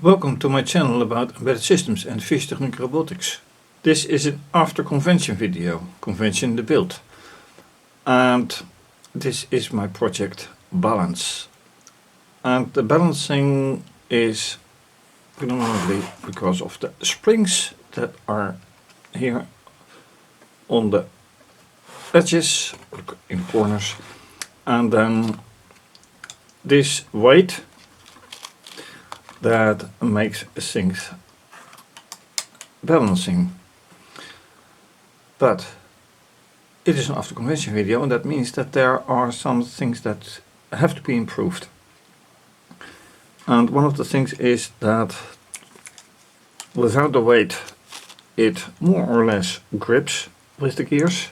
Welcome to my channel about embedded systems and fischertechnik robotics. This is an after convention video, convention the Bilt. And this is my project balance. And the balancing is predominantly because of the springs that are here on the edges, in the corners. And then this weight that makes things balancing. But it is an after convention video, and that means that there are some things that have to be improved. And one of the things is that without the weight it more or less grips with the gears.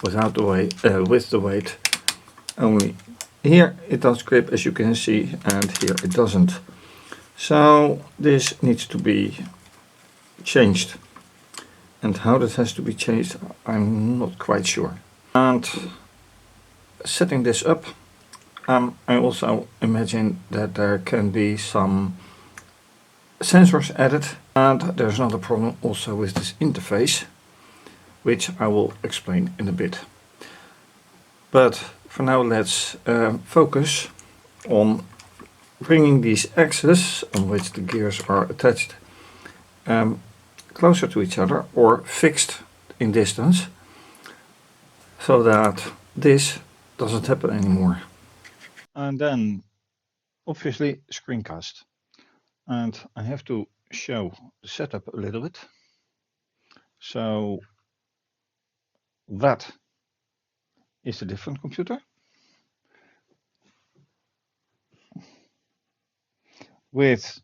Without the weight, with the weight only here it does grip, as you can see, and here it doesn't. So this needs to be changed, and how that has to be changed I'm not quite sure. And setting this up, I also imagine that there can be some sensors added, and there's another problem also with this interface, which I will explain in a bit. But for now let's focus on bringing these axes on which the gears are attached closer to each other, or fixed in distance, so that this doesn't happen anymore. And then obviously screencast, and I have to show the setup a little bit. So that is a different computer with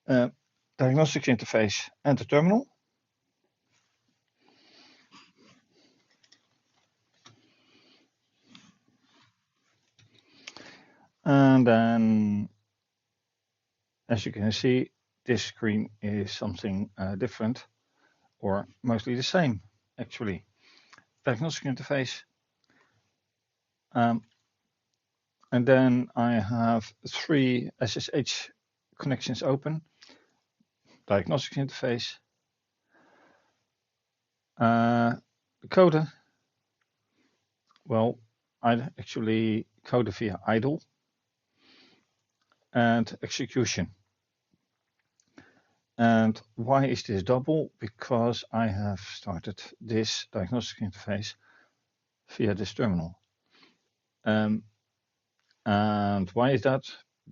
a diagnostics interface and a terminal. And then, as you can see, this screen is something different, or mostly the same actually. Diagnostic interface. And then I have 3 SSH connections open. Diagnostic interface. The coder. Well, I actually code via idle. And execution. And why is this double? Because I have started this diagnostic interface via this terminal. And why is that?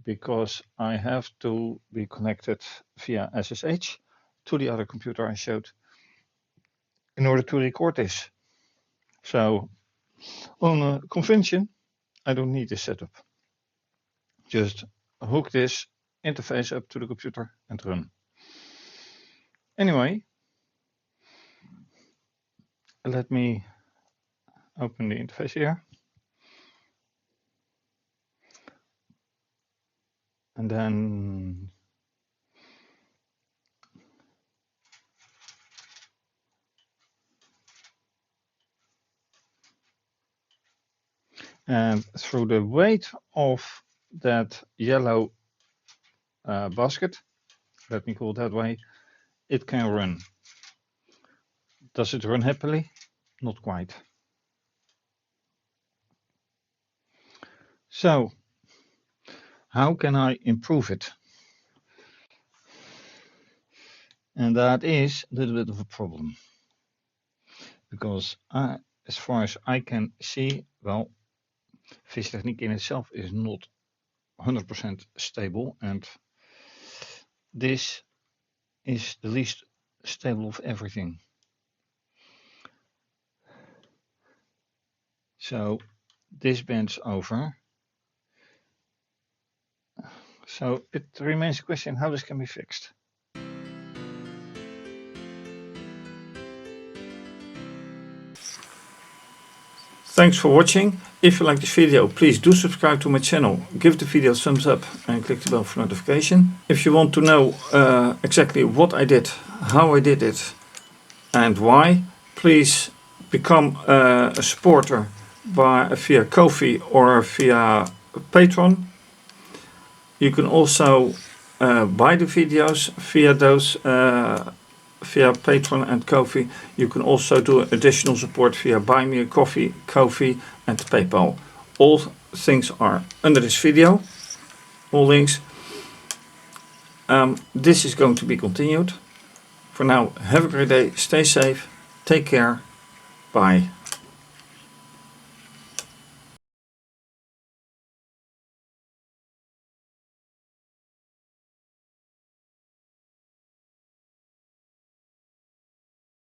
Because I have to be connected via SSH to the other computer I showed in order to record this. So on a convention, I don't need this setup. Just hook this interface up to the computer and run. Anyway, let me open the interface here. And then through the weight of that yellow basket, let me call it that way, it can run. Does it run happily? Not quite. So how can I improve it? And that is a little bit of a problem, because as far as I can see, well, fischertechnik in itself is not 100% stable, and this is the least stable of everything. So this bends over. So it remains a question how this can be fixed. Thanks for watching. If you like this video, please do subscribe to my channel, give the video a thumbs up and click the bell for notification. If you want to know exactly what I did, how I did it and why, please become a supporter via Ko-fi or via Patreon. You can also buy the videos via those via Patreon and Ko-fi. You can also do additional support via Buy Me a Coffee, Ko-fi and PayPal. All things are under this video, all links. This is going to be continued. For now, have a great day, stay safe, take care, bye.